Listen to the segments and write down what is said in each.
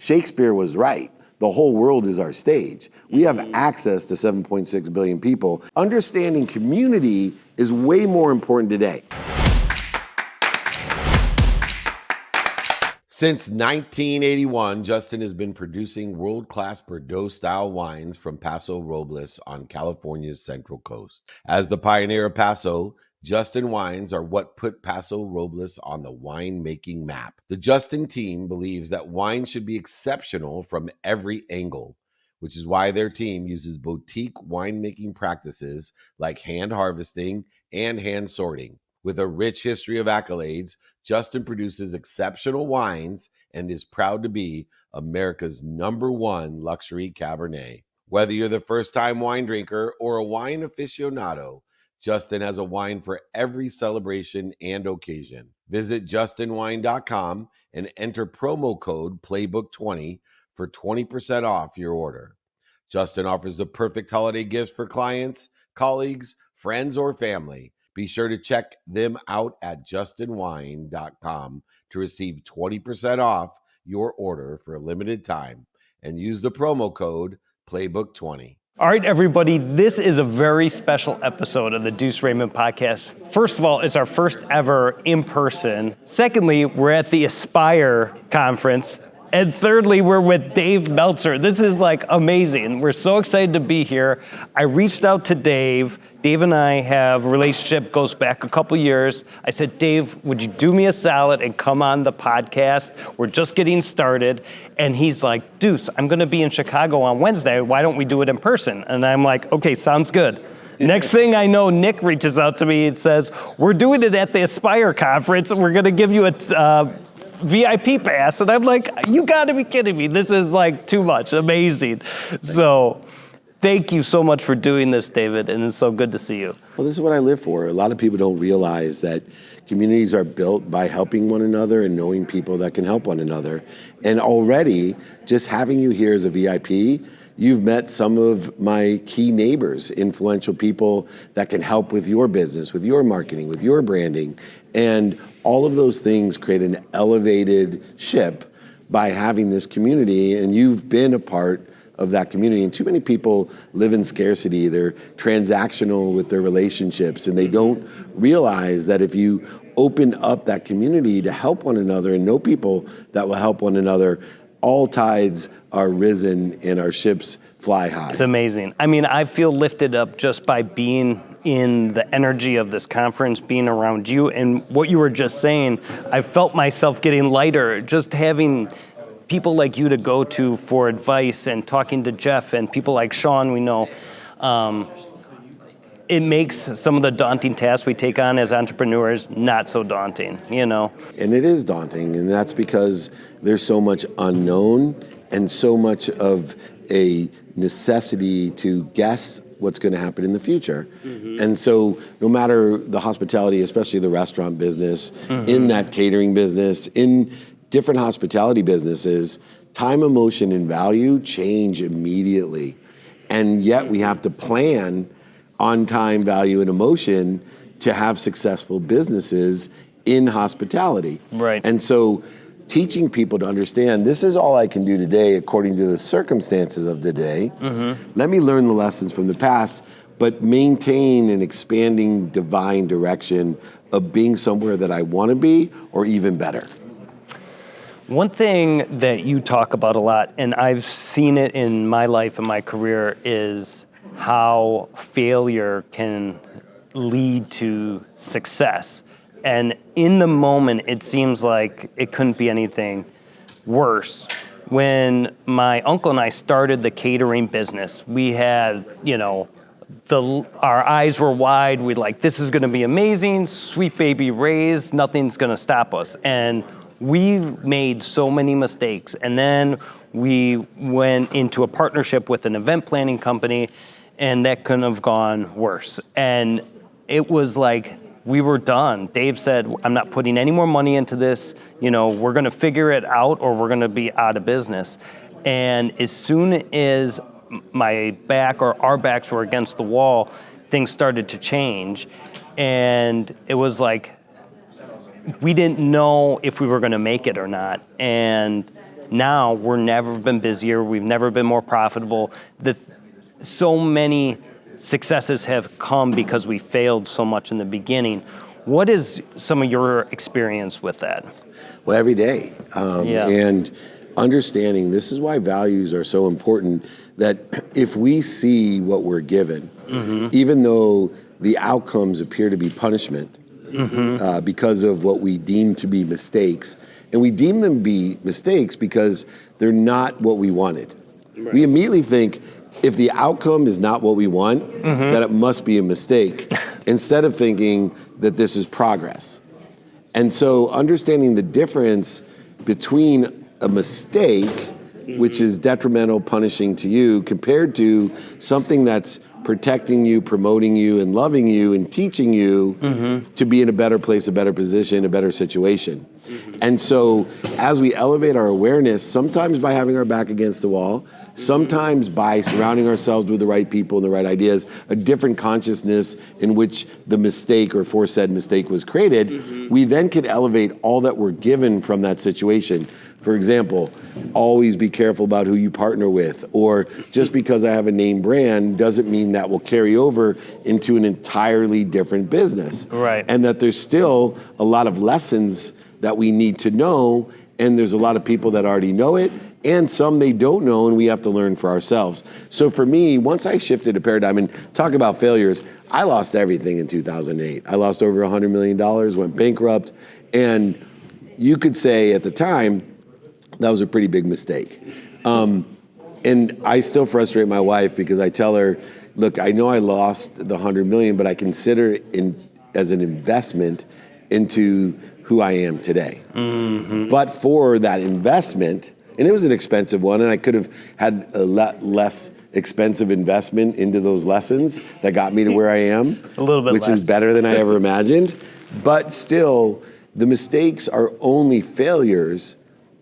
Shakespeare was right. The whole world is our stage. We have access to 7.6 billion people. Understanding community is way more important today. Since 1981, Justin has been producing world-class Bordeaux-style wines from Paso Robles on California's Central Coast. As the pioneer of Paso, Justin wines are what put Paso Robles on the winemaking map. The Justin team believes that wine should be exceptional from every angle, which is why their team uses boutique winemaking practices like hand harvesting and hand sorting. With a rich history of accolades, Justin produces exceptional wines and is proud to be America's #1 luxury Cabernet. Whether you're the first-time wine drinker or a wine aficionado, Justin has a wine for every celebration and occasion. Visit justinwine.com and enter promo code Playbook20 for 20% off your order. Justin offers the perfect holiday gifts for clients, colleagues, friends, or family. Be sure to check them out at justinwine.com to receive 20% off your order for a limited time and use the promo code Playbook20. All right, everybody, this is a very special episode of the Duce Raymond podcast. First of all, it's our first ever in person. Secondly, we're at the Aspire conference. And thirdly, we're with Dave Meltzer. This is like amazing. We're so excited to be here. I reached out to Dave. Dave and I have a relationship, goes back a couple years. I said, Dave, would you do me a solid and come on the podcast? We're just getting started. And he's like, Duce, I'm gonna be in Chicago on Wednesday. Why don't we do it in person? And I'm like, okay, sounds good. Next thing I know, Nick reaches out to me and says, we're doing it at the Aspire conference. We're gonna give you a VIP pass, and I'm like, you gotta be kidding me. This is like too much, amazing. So thank you so much for doing this, David, and it's so good to see you. Well, this is what I live for. A lot of people don't realize that communities are built by helping one another and knowing people that can help one another. And already, just having you here as a VIP, you've met some of my key neighbors, influential people that can help with your business, with your marketing, with your branding. And all of those things create an elevated ship by having this community, and you've been a part of that community. And too many people live in scarcity. They're transactional with their relationships, and they don't realize that if you open up that community to help one another and know people that will help one another, all tides are risen and our ships fly high. It's amazing. I mean, I feel lifted up just by being in the energy of this conference, being around you, and what you were just saying, I felt myself getting lighter, just having people like you to go to for advice and talking to Jeff and people like Sean we know. It makes some of the daunting tasks we take on as entrepreneurs not so daunting, you know? And it is daunting, and that's because there's so much unknown and so much of a necessity to guess what's going to happen in the future. Mm-hmm. And so no matter the hospitality, especially the restaurant business, in that catering business, in different hospitality businesses, time, emotion, and value change immediately. And yet we have to plan on time, value, and emotion to have successful businesses in hospitality. Right. And so teaching people to understand this is all I can do today according to the circumstances of the day. Let me learn the lessons from the past, but maintain an expanding divine direction of being somewhere that I want to be or even better. One thing that you talk about a lot, and I've seen it in my life and my career, is how failure can lead to success. And in the moment, it seems like it couldn't be anything worse. When my uncle and I started the catering business, we had, our eyes were wide. We're like, this is gonna be amazing, sweet baby Ray's, nothing's gonna stop us. And we've made so many mistakes. And then we went into a partnership with an event planning company, and that couldn't have gone worse. And it was like, we were done. Dave said, I'm not putting any more money into this. We're gonna figure it out or we're gonna be out of business. And as soon as my back or our backs were against the wall, things started to change. And it was like, we didn't know if we were gonna make it or not. And now we're never been busier. We've never been more profitable. So many successes have come because we failed so much in the beginning. What is some of your experience with that? Well, every day. And understanding this is why values are so important, that if we see what we're given, even though the outcomes appear to be punishment because of what we deem to be mistakes, and we deem them to be mistakes because they're not what we wanted. Right. We immediately think, if the outcome is not what we want, that it must be a mistake, instead of thinking that this is progress. And so understanding the difference between a mistake, which is detrimental, punishing to you, compared to something that's protecting you, promoting you, and loving you, and teaching you to be in a better place, a better position, a better situation. And so as we elevate our awareness, sometimes by having our back against the wall, sometimes by surrounding ourselves with the right people and the right ideas, a different consciousness in which the mistake or aforesaid mistake was created, we then can elevate all that we're given from that situation. For example, always be careful about who you partner with, or just because I have a name brand doesn't mean that will carry over into an entirely different business. Right. And that there's still a lot of lessons that we need to know, and there's a lot of people that already know it, and some they don't know, and we have to learn for ourselves. So for me, once I shifted a paradigm, and talk about failures, I lost everything in 2008. I lost over $100 million, went bankrupt, and you could say at the time, that was a pretty big mistake. And I still frustrate my wife because I tell her, look, I know I lost the 100 million, but I consider it as an investment into who I am today. But for that investment, and it was an expensive one, and I could have had a lot less expensive investment into those lessons that got me to where I am, a little bit which less. is better than I ever imagined. But still, the mistakes are only failures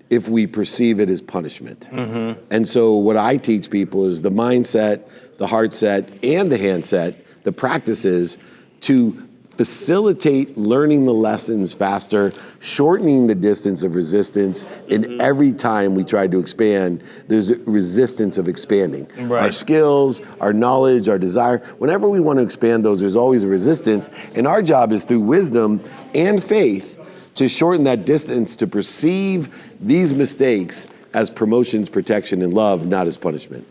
if we perceive it as punishment. And so what I teach people is the mindset, the heart set, and the hand set, the practices to facilitate learning the lessons faster, shortening the distance of resistance. And every time we try to expand, there's a resistance of expanding. Right. Our skills, our knowledge, our desire, whenever we want to expand those, there's always a resistance. And our job is through wisdom and faith to shorten that distance, to perceive these mistakes as promotions, protection, and love, not as punishment.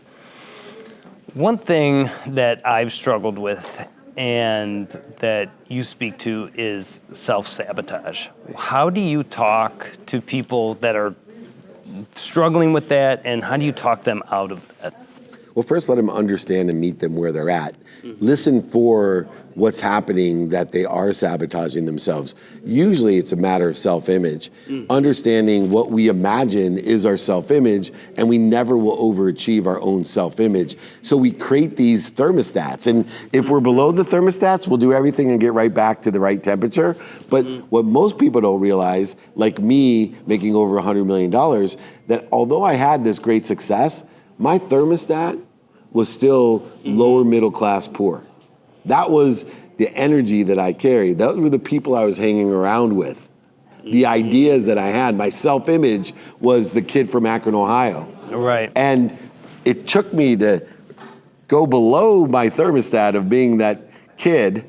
One thing that I've struggled with and that you speak to is self-sabotage. How do you talk to people that are struggling with that, and how do you talk them out of that? Well, first let them understand and meet them where they're at. Listen for what's happening that they are sabotaging themselves. Usually it's a matter of self-image. Understanding what we imagine is our self-image, and we never will overachieve our own self-image. So we create these thermostats, and if we're below the thermostats, we'll do everything and get right back to the right temperature. But what most people don't realize, like me making over $100 million, that although I had this great success, my thermostat was still lower middle class poor. That was the energy that I carried. Those were the people I was hanging around with. The ideas that I had. My self-image was the kid from Akron, Ohio. Right. And it took me to go below my thermostat of being that kid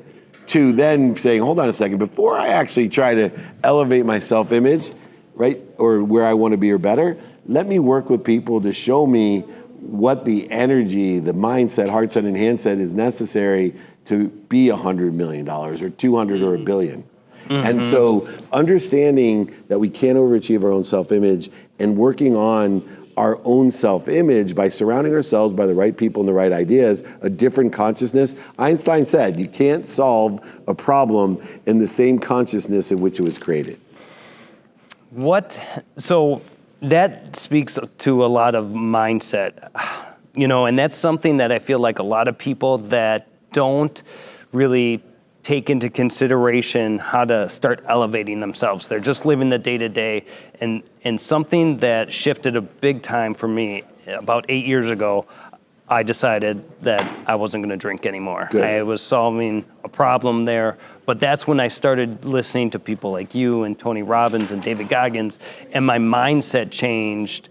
to then saying, hold on a second, before I actually try to elevate my self-image, right, or where I want to be or better, let me work with people to show me what the energy, the mindset, heart set, and hand set is necessary to be $100 million or 200 or $1 billion. And so understanding that we can't overachieve our own self-image and working on our own self-image by surrounding ourselves by the right people and the right ideas, a different consciousness. Einstein said, you can't solve a problem in the same consciousness in which it was created. So that speaks to a lot of mindset, and that's something that I feel like a lot of people that don't really take into consideration how to start elevating themselves. They're just living the day-to-day, and something that shifted a big time for me about 8 years ago, I decided that I wasn't going to drink anymore. Good. I was solving a problem there, But that's when I started listening to people like you and Tony Robbins and David Goggins, and my mindset changed.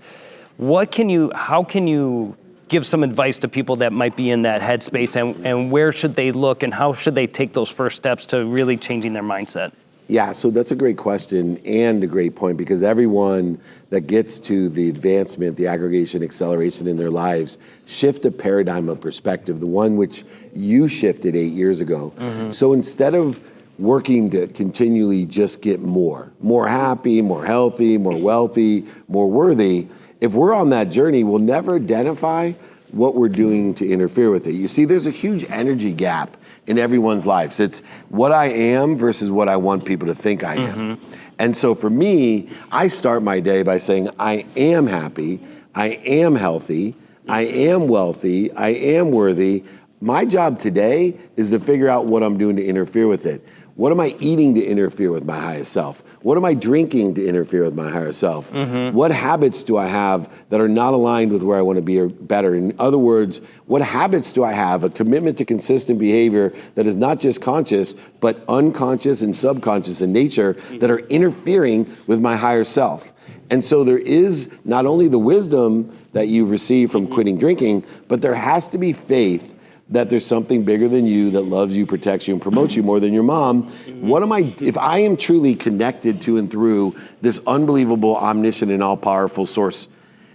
How can you give some advice to people that might be in that headspace, and where should they look, and how should they take those first steps to really changing their mindset? Yeah, so that's a great question and a great point, because everyone that gets to the advancement, the aggregation, acceleration in their lives, shift a paradigm of perspective, the one which you shifted 8 years ago. So instead of working to continually just get more happy, more healthy, more wealthy, more worthy, if we're on that journey, we'll never identify what we're doing to interfere with it. You see, there's a huge energy gap in everyone's lives. It's what I am versus what I want people to think I am. And so for me, I start my day by saying, I am happy, I am healthy, I am wealthy, I am worthy. My job today is to figure out what I'm doing to interfere with it. What am I eating to interfere with my highest self? What am I drinking to interfere with my higher self? What habits do I have that are not aligned with where I want to be or better? In other words, what habits do I have, a commitment to consistent behavior that is not just conscious, but unconscious and subconscious in nature that are interfering with my higher self? And so there is not only the wisdom that you've received from quitting drinking, but there has to be faith that there's something bigger than you that loves you, protects you, and promotes you more than your mom. What am I, if I am truly connected to and through this unbelievable, omniscient, and all-powerful source,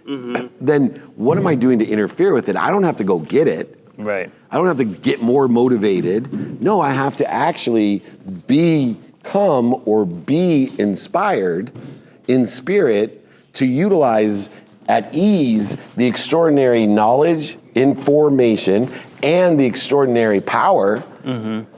then what am I doing to interfere with it? I don't have to go get it. Right. I don't have to get more motivated. No, I have to actually become or be inspired in spirit to utilize at ease the extraordinary knowledge, information, and the extraordinary power,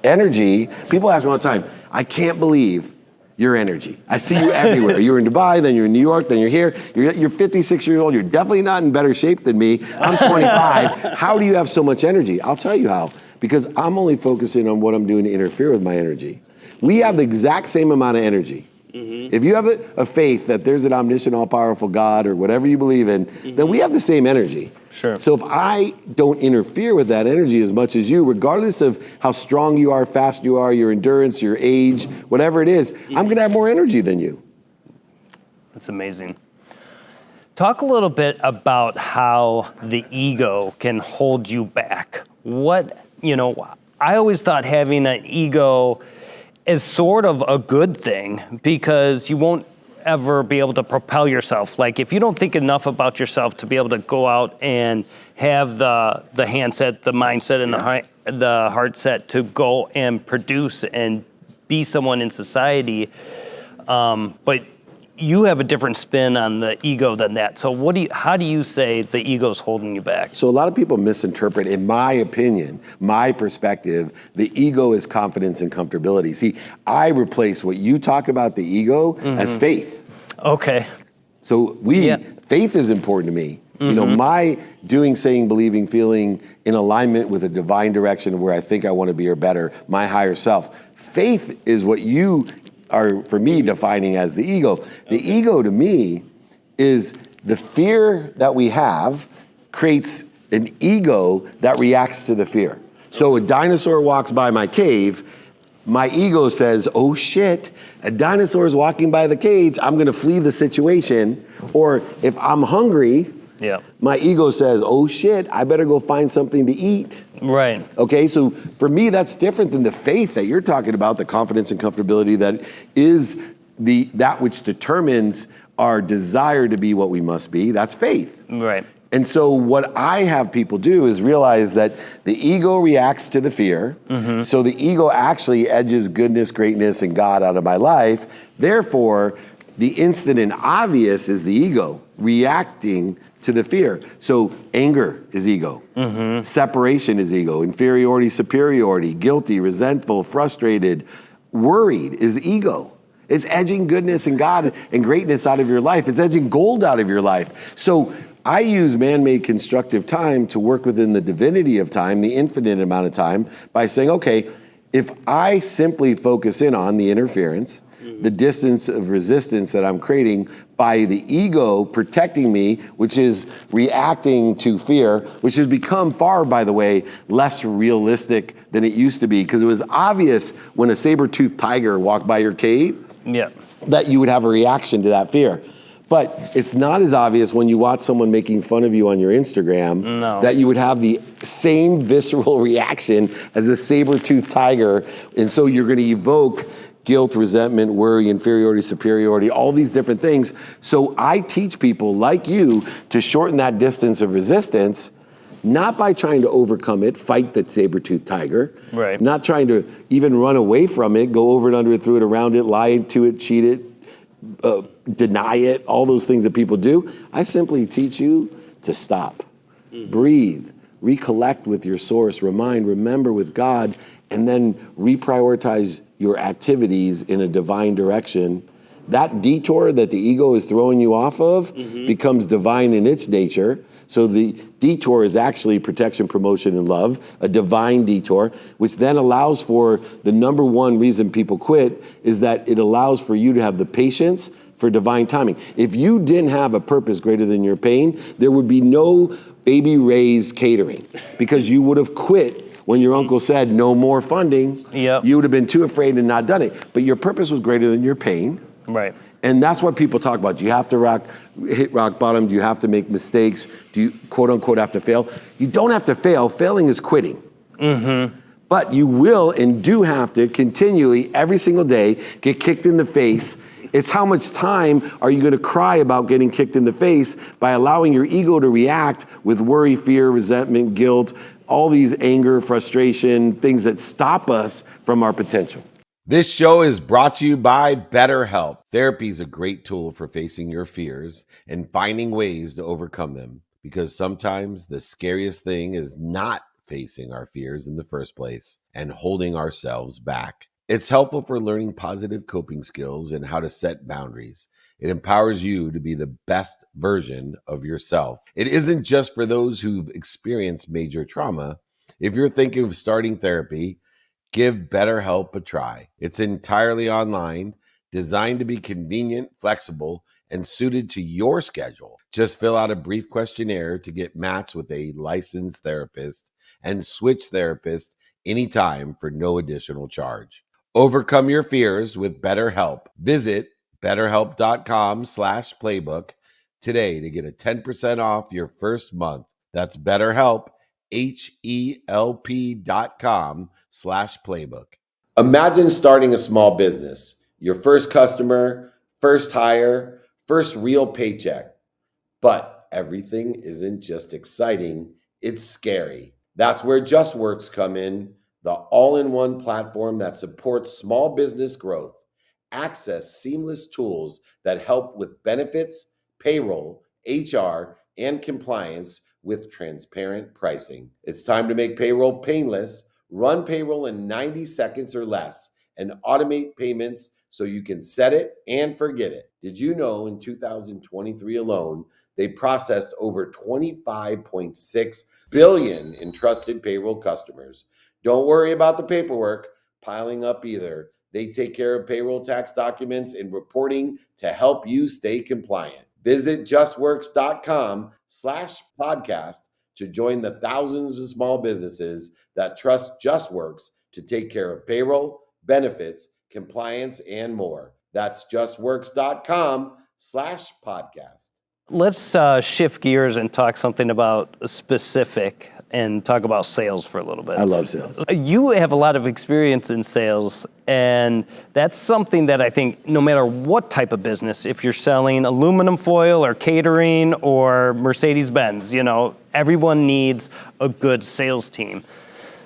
energy. People ask me all the time, I can't believe your energy. I see you everywhere. You're in Dubai, then you're in New York, then you're here. You're 56 years old. You're definitely not in better shape than me. I'm 25. How do you have so much energy? I'll tell you how. Because I'm only focusing on what I'm doing to interfere with my energy. We have the exact same amount of energy. If you have a faith that there's an omniscient, all-powerful God or whatever you believe in, then we have the same energy. Sure. So if I don't interfere with that energy as much as you, regardless of how strong you are, fast you are, your endurance, your age, whatever it is, I'm going to have more energy than you. That's amazing. Talk a little bit about how the ego can hold you back. I always thought having an ego is sort of a good thing, because you won't ever be able to propel yourself. Like, if you don't think enough about yourself to be able to go out and have the handset, the mindset, and the heart set to go and produce and be someone in society, but you have a different spin on the ego than that. So how do you say the ego's holding you back? So a lot of people misinterpret, in my opinion, my perspective, the ego is confidence and comfortability. See, I replace what you talk about the ego as faith. Okay. So faith is important to me. My doing, saying, believing, feeling in alignment with a divine direction of where I think I want to be or better, my higher self. Faith is what you are, for me, defining as the ego. The ego, to me, is the fear that we have creates an ego that reacts to the fear. So a dinosaur walks by my cave, my ego says, oh shit, a dinosaur is walking by the cage, I'm gonna flee the situation. Or if I'm hungry, my ego says, oh shit, I better go find something to eat. Right. Okay, so for me, that's different than the faith that you're talking about, the confidence and comfortability that is that which determines our desire to be what we must be. That's faith. Right. And so what I have people do is realize that the ego reacts to the fear. So the ego actually edges goodness, greatness, and God out of my life. Therefore, the instant and obvious is the ego reacting to the fear. So anger is ego. Separation is ego. Inferiority, superiority, guilty, resentful, frustrated, worried is ego. It's edging goodness and God and greatness out of your life. It's edging gold out of your life. So I use man-made constructive time to work within the divinity of time, the infinite amount of time, by saying, okay, if I simply focus in on the interference, the distance of resistance that I'm creating by the ego protecting me, which is reacting to fear, which has become far, by the way, less realistic than it used to be, because it was obvious when a saber-toothed tiger walked by your cave that you would have a reaction to that fear. But it's not as obvious when you watch someone making fun of you on your Instagram that you would have the same visceral reaction as a saber-toothed tiger. And so you're going to evoke guilt, resentment, worry, inferiority, superiority, all these different things. So I teach people like you to shorten that distance of resistance, not by trying to overcome it, fight that saber-toothed tiger, not trying to even run away from it, go over it, under it, through it, around it, lie to it, cheat it, deny it, all those things that people do. I simply teach you to stop, breathe, recollect with your source, remember with God, and then reprioritize your activities in a divine direction. That detour that the ego is throwing you off of becomes divine in its nature. So the detour is actually protection, promotion, and love, a divine detour, which then allows for the number one reason people quit is that it allows for you to have the patience for divine timing. If you didn't have a purpose greater than your pain, there would be no Baby Ray's catering, because you would have quit when your uncle said no more funding. You would have been too afraid and not done it. But your purpose was greater than your pain. And that's what people talk about. Do you have to hit rock bottom? Do you have to make mistakes? Do you, quote unquote, have to fail? You don't have to fail. Failing is quitting. But you will and do have to continually, every single day, get kicked in the face. It's how much time are you going to cry about getting kicked in the face by allowing your ego to react with worry, fear, resentment, guilt, all these anger, frustration, things that stop us from our potential. This show is brought to you by BetterHelp. Therapy is a great tool for facing your fears and finding ways to overcome them, because sometimes the scariest thing is not facing our fears in the first place and holding ourselves back. It's helpful for learning positive coping skills and how to set boundaries. It empowers you to be the best version of yourself. It isn't just for those who've experienced major trauma. If you're thinking of starting therapy, give BetterHelp a try. It's entirely online, designed to be convenient, flexible, and suited to your schedule. Just fill out a brief questionnaire to get matched with a licensed therapist and switch therapists anytime for no additional charge. Overcome your fears with BetterHelp. Visit BetterHelp.com/playbook today to get a 10% off your first month. That's BetterHelp, HELP.com/playbook. Imagine starting a small business, your first customer, first hire, first real paycheck. But everything isn't just exciting, it's scary. That's where JustWorks come in, the all-in-one platform that supports small business growth. Access seamless tools that help with benefits, payroll, HR, and compliance with transparent pricing. It's time to make payroll painless, run payroll in 90 seconds or less, and automate payments so you can set it and forget it. Did you know in 2023 alone, they processed over 25.6 billion in trusted payroll customers? Don't worry about the paperwork piling up either. They take care of payroll tax documents and reporting to help you stay compliant. Visit justworks.com/podcast to join the thousands of small businesses that trust JustWorks to take care of payroll, benefits, compliance, and more. That's justworks.com/podcast. Let's shift gears and talk something about specific and talk about sales for a little bit. I love sales. You have a lot of experience in sales, and that's something that I think no matter what type of business, if you're selling aluminum foil or catering or Mercedes-Benz, everyone needs a good sales team.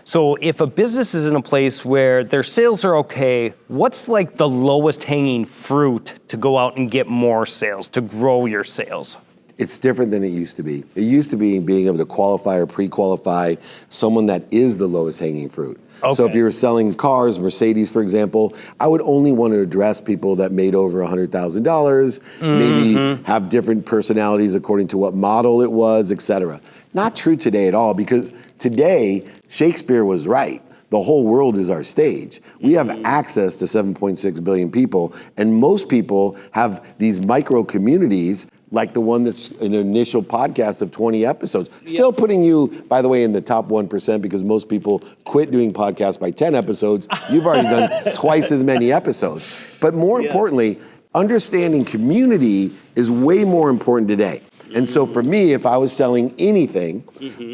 So if a business is in a place where their sales are okay, what's like the lowest hanging fruit to go out and get more sales, to grow your sales? It's different than it used to be. It used to be being able to qualify or pre-qualify someone that is the lowest hanging fruit. Okay. So if you were selling cars, Mercedes, for example, I would only want to address people that made over $100,000, maybe have different personalities according to what model it was, et cetera. Not true today at all, because today, Shakespeare was right. the whole world is our stage. We have access to 7.6 billion people, and most people have these micro communities like the one that's an initial podcast of 20 episodes. Still putting you, by the way, in the top 1% because most people quit doing podcasts by 10 episodes. You've already done twice as many episodes. But more importantly, understanding community is way more important today. And so for me, if I was selling anything,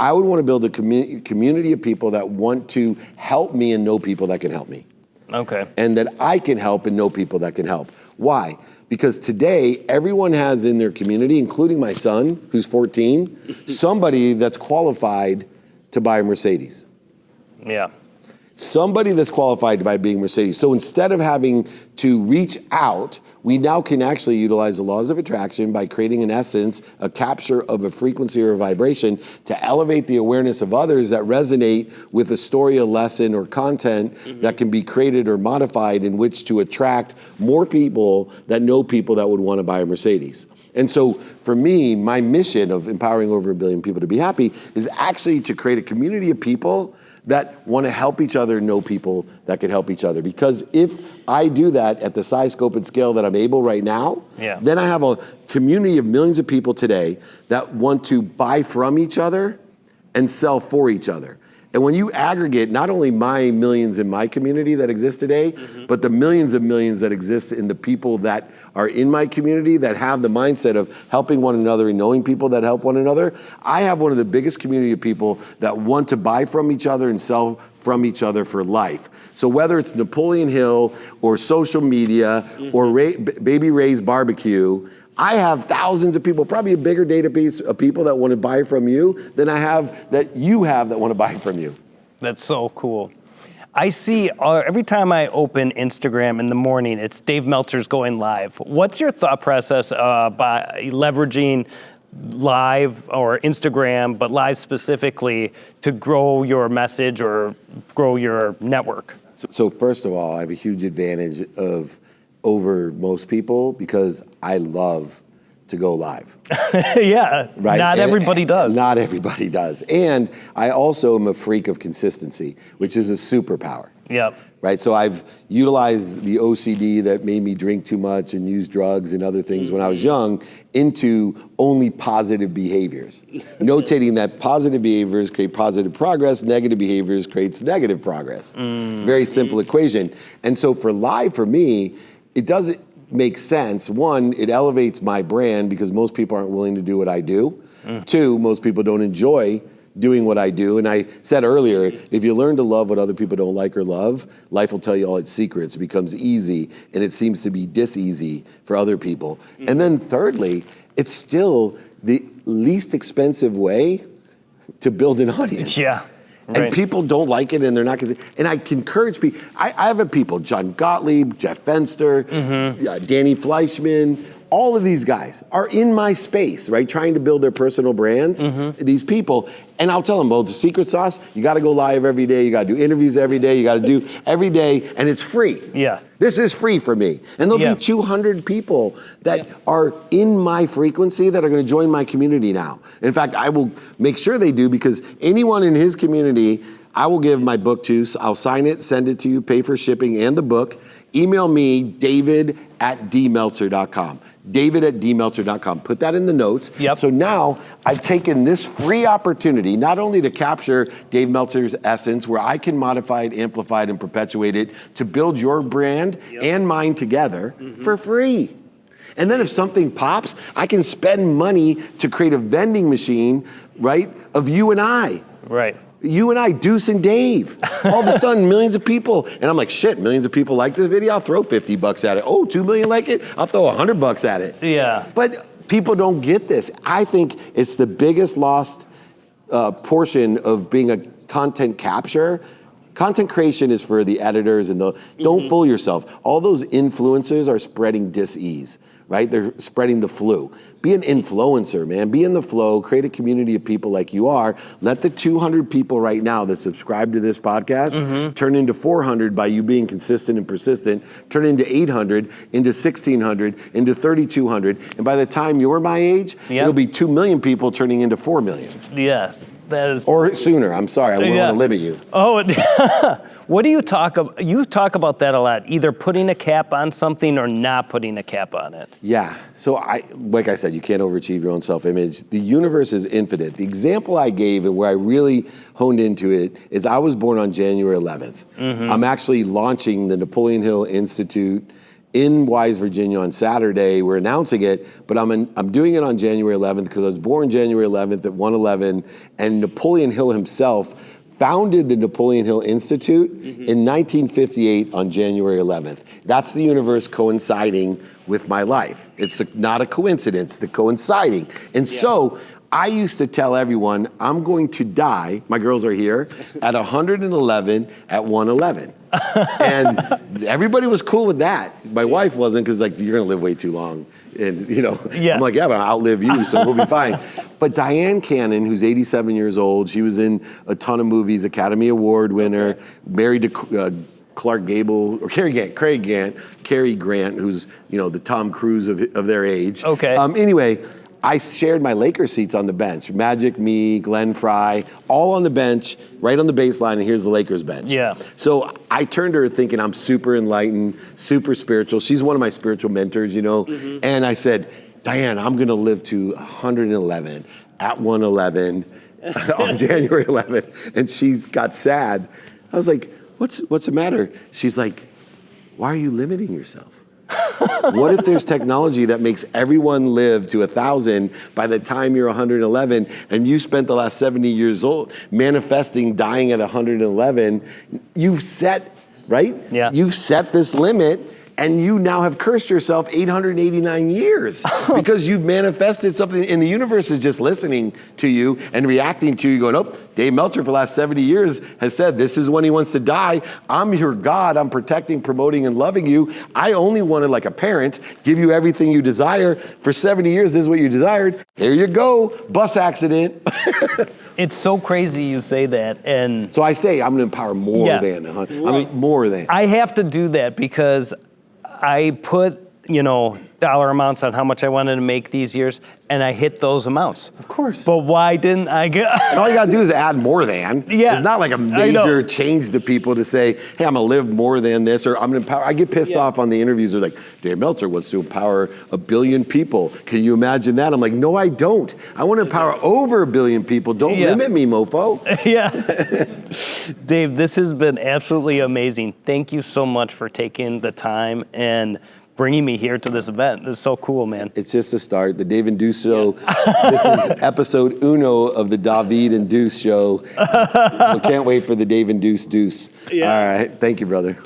I would want to build a community of people that want to help me and know people that can help me. Okay. And that I can help and know people that can help. Why? Because today, everyone has in their community, including my son, who's 14, somebody that's qualified to buy a Mercedes. Yeah. Somebody that's qualified to buy being Mercedes. So instead of having to reach out, we now can actually utilize the laws of attraction by creating, in essence, a capture of a frequency or a vibration to elevate the awareness of others that resonate with a story, a lesson, or content that can be created or modified in which to attract more people that know people that would want to buy a Mercedes. And so for me, my mission of empowering over 1 billion people to be happy is actually to create a community of people that want to help each other, know people that can help each other. Because if I do that at the size, scope, and scale that I'm able right now, then I have a community of millions of people today that want to buy from each other and sell for each other. And when you aggregate not only my millions in my community that exist today, but the millions of millions that exist in the people that are in my community that have the mindset of helping one another and knowing people that help one another, I have one of the biggest community of people that want to buy from each other and sell from each other for life. So whether it's Napoleon Hill or social media or Baby Ray's barbecue, I have thousands of people, probably a bigger database of people that want to buy from you than I have that you have that want to buy from you. That's so cool. I see every time I open Instagram in the morning, it's Dave Meltzer's going live. What's your thought process by leveraging live or Instagram, but live specifically, to grow your message or grow your network? So first of all, I have a huge advantage over most people because I love to go live. Yeah, right? Not everybody does. Not everybody does. And I also am a freak of consistency, which is a superpower. Yep. Right, so I've utilized the OCD that made me drink too much and use drugs and other things when I was young into only positive behaviors. Notating that positive behaviors create positive progress, negative behaviors creates negative progress. Very simple equation. And so for live, for me, it doesn't make sense. One, it elevates my brand because most people aren't willing to do what I do. Two, most people don't enjoy doing what I do. And I said earlier, if you learn to love what other people don't like or love, life will tell you all its secrets. It becomes easy, and it seems to be dis-easy for other people. And then thirdly, it's still the least expensive way to build an audience. Yeah. Right. And people don't like it, and they're not going to. And I can encourage people. I have people, John Gottlieb, Jeff Fenster, Danny Fleischman, all of these guys are in my space, right? Trying to build their personal brands, these people. And I'll tell them both, the secret sauce, you got to go live every day. You got to do interviews every day. You got to do every day, and it's free. Yeah. This is free for me. And there'll be 200 people that are in my frequency that are going to join my community now. In fact, I will make sure they do, because anyone in his community, I will give my book to. I'll sign it, send it to you, pay for shipping and the book. Email me, david@dmeltzer.com. david@dmeltzer.com. Put that in the notes. Yep. So now I've taken this free opportunity not only to capture Dave Meltzer's essence, where I can modify it, amplify it, and perpetuate it to build your brand and mine together for free. And then if something pops, I can spend money to create a vending machine, right, of you and I. Right. You and I, Duce and Dave. All of a sudden, millions of people. And I'm like, shit, millions of people like this video? I'll throw $50 at it. Oh, 2 million like it? I'll throw $100 at it. Yeah. But people don't get this. I think it's the biggest lost portion of being a content capture. Content creation is for the editors and don't fool yourself. All those influencers are spreading dis-ease, right? They're spreading the flu. Be an influencer, man. Be in the flow. Create a community of people like you are. Let the 200 people right now that subscribe to this podcast turn into 400 by you being consistent and persistent. Turn into 800, into 1,600, into 3,200. And by the time you're my age, it'll be 2 million people turning into 4 million. Yes. That is. Or sooner. I'm sorry. I wouldn't want to limit you. Oh, what do you talk about? You talk about that a lot, either putting a cap on something or not putting a cap on it. Yeah. So like I said, you can't overachieve your own self-image. The universe is infinite. The example I gave and where I really honed into it is I was born on January 11th. I'm actually launching the Napoleon Hill Institute in Wise, Virginia on Saturday. We're announcing it, but I'm doing it on January 11th because I was born January 11th at 111, and Napoleon Hill himself founded the Napoleon Hill Institute in 1958 on January 11th. That's the universe coinciding with my life. It's not a coincidence, the coinciding. And so I used to tell everyone, I'm going to die, my girls are here, at 111 at 111. And everybody was cool with that. My wife wasn't, because like, you're gonna live way too long. And I'm like, yeah, but I'll outlive you, so we'll be fine. But Diane Cannon, who's 87 years old, she was in a ton of movies, Academy Award winner, married to Clark Gable, or Cary Grant, who's the Tom Cruise of their age. Okay. Anyway, I shared my Lakers seats on the bench. Magic, me, Glenn Fry, all on the bench, right on the baseline, and here's the Lakers bench. Yeah. So I turned to her thinking I'm super enlightened, super spiritual. She's one of my spiritual mentors, And I said, Diane, I'm gonna live to 111 at 111 on January 11th. And she got sad. I was like, what's the matter? She's like, why are you limiting yourself? What if there's technology that makes everyone live to 1,000 by the time you're 111, and you spent the last 70 years old manifesting dying at 111? You've set, right? Yeah. You've set this limit, and you now have cursed yourself 889 years because you've manifested something, and the universe is just listening to you and reacting to you, going, oh, Dave Meltzer for the last 70 years has said this is when he wants to die. I'm your God. I'm protecting, promoting, and loving you. I only wanted, like a parent, give you everything you desire. For 70 years, this is what you desired. Here you go. Bus accident. It's so crazy you say that. And so I say I'm going to empower more than. More than. I have to do that because I put, dollar amounts on how much I wanted to make these years, and I hit those amounts. Of course. But why didn't I get... And all you gotta do is add more than. Yeah. It's not like a major change to people to say, hey, I'm gonna live more than this, or I'm gonna empower. I get pissed off on the interviews. They're like, Dave Meltzer wants to empower 1 billion people. Can you imagine that? I'm like, no, I don't. I want to empower over 1 billion people. Don't limit me, mofo. Yeah. Dave, this has been absolutely amazing. Thank you so much for taking the time and bringing me here to this event. This is so cool, man. It's just a start. The Dave and Duce Show. This is episode uno of the David and Duce Show. We can't wait for the Dave and Duce. Yeah. All right. Thank you, brother.